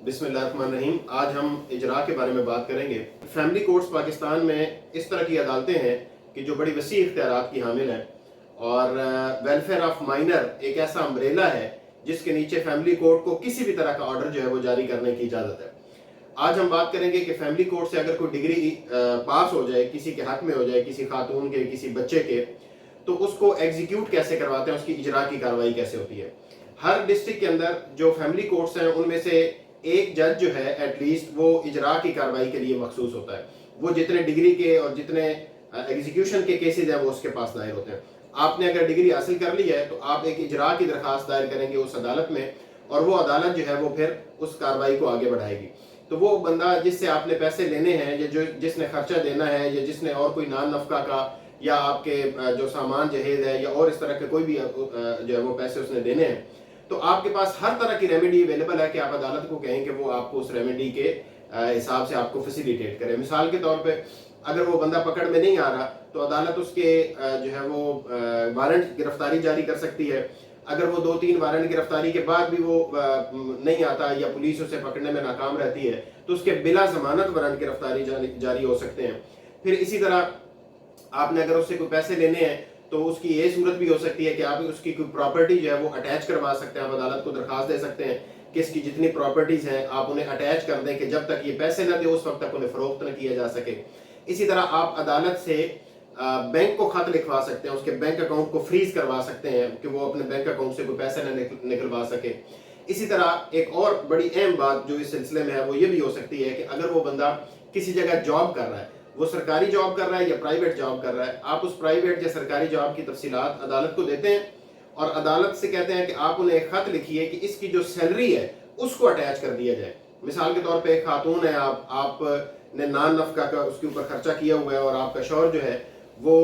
बिस्मिल्लाहिर्रहमानिर्रहीम। आज हम इजरा के बारे में बात करेंगे। फैमिली कोर्ट्स पाकिस्तान में इस तरह की अदालतें हैं कि जो बड़ी वसी इख्तियारात की हामिल हैं, और वेलफेयर ऑफ माइनर एक ऐसा अम्ब्रेला है जिसके नीचे फैमिली कोर्ट को किसी भी तरह का ऑर्डर जो है वो जारी करने की इजाज़त है। आज हम बात करेंगे कि फैमिली कोर्ट से अगर कोई डिग्री पास हो जाए, किसी के हक में हो जाए, किसी खातून के, किसी बच्चे के, तो उसको एग्जीक्यूट कैसे करवाते हैं, उसकी इजरा की कार्रवाई कैसे होती है। हर डिस्ट्रिक्ट के अंदर जो फैमिली कोर्ट्स हैं उनमें से एक जज जो है एटलीस्ट वो इजरा की कार्रवाई के लिए मखसूस होता है। वो जितने डिग्री के और जितने एग्जीक्यूशन के केसेस हैं वो उसके पास दायर होते हैं। आपने अगर डिग्री हासिल कर ली है तो आप एक इजरा की दरखास्त दायर करेंगे उस अदालत में, और वो अदालत जो है वो फिर उस कार्रवाई को आगे बढ़ाएगी। तो वो बंदा जिससे आपने पैसे लेने हैं, या जो जिसने खर्चा देना है, या जिसने और कोई नान नफका का या आपके जो सामान जहेज है या और इस तरह के कोई भी जो है वो पैसे उसने देने हैं, तो आपके पास हर तरह की रेमेडी अवेलेबल है कि आप अदालत को कहें कि वो आपको उस रेमेडी के हिसाब से आपको फैसिलिटेट करे। मिसाल के तौर पे अगर वो बंदा पकड़ में नहीं आ रहा तो अदालत उसके जो है वो वारंट गिरफ्तारी जारी कर सकती है। अगर वो 2-3 वारंट गिरफ्तारी के बाद भी वो नहीं आता या पुलिस उसे पकड़ने में नाकाम रहती है तो उसके बिला जमानत वारंट गिरफ्तारी जारी हो सकते हैं। फिर इसी तरह आपने अगर उससे कोई पैसे लेने हैं तो उसकी ये सूरत भी हो सकती है कि आप उसकी कोई प्रॉपर्टी जो है वो अटैच करवा सकते हैं। आप अदालत को दरखास्त दे सकते हैं कि इसकी जितनी प्रॉपर्टीज हैं आप उन्हें अटैच कर दें कि जब तक ये पैसे न दे उस वक्त तक उन्हें फरोख्त न किया जा सके। इसी तरह आप अदालत से बैंक को खत लिखवा सकते हैं, उसके बैंक अकाउंट को फ्रीज करवा सकते हैं कि वो अपने बैंक अकाउंट से कोई पैसे न निकलवा सके। इसी तरह एक और बड़ी अहम बात जो इस सिलसिले में है वो ये भी हो सकती है कि अगर वो बंदा किसी जगह जॉब कर रहा है, वो सरकारी जॉब कर रहा है या प्राइवेट जॉब कर रहा है, आप उस प्राइवेट या सरकारी जॉब की तफसीलात अदालत को देते हैं और अदालत से कहते हैं कि आप उन्हें एक खत लिखिए कि इसकी जो सैलरी है उसको अटैच कर दिया जाए। मिसाल के तौर पे एक खातून है, आपने नान नफका का उसके ऊपर खर्चा किया हुआ है और आपका शौहर जो है वो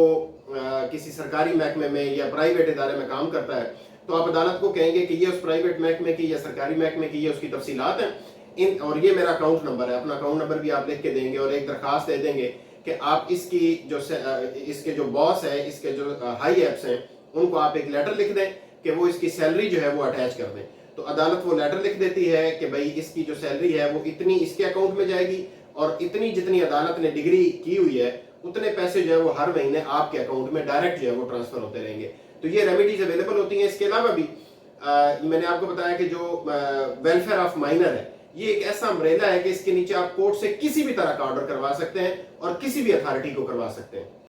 किसी सरकारी महकमे में या प्राइवेट इदारे में काम करता है, तो आप अदालत को कहेंगे कि ये उस प्राइवेट महकमे की या सरकारी महकमे की ये उसकी तफसीलात हैं और ये मेरा अकाउंट नंबर है। अपना अकाउंट नंबर भी आप लिख के देंगे और एक दरखास्त दे देंगे कि आप इसके जो बॉस है, इसके जो हाई एप्स हैं, उनको आप एक लेटर लिख दें कि वो इसकी सैलरी जो है वो अटैच कर दें। तो अदालत वो लेटर लिख देती है कि भाई इसकी जो सैलरी है वो इतनी इसके अकाउंट में जाएगी और इतनी जितनी अदालत ने डिग्री की हुई है उतने पैसे जो है वो हर महीने आपके अकाउंट में डायरेक्ट जो है वो ट्रांसफर होते रहेंगे। तो ये रेमेडीज अवेलेबल होती हैं। इसके अलावा भी मैंने आपको बताया कि जो वेलफेयर ऑफ माइनर है ये एक ऐसा अम्ब्रेला है कि इसके नीचे आप कोर्ट से किसी भी तरह का ऑर्डर करवा सकते हैं और किसी भी अथॉरिटी को करवा सकते हैं।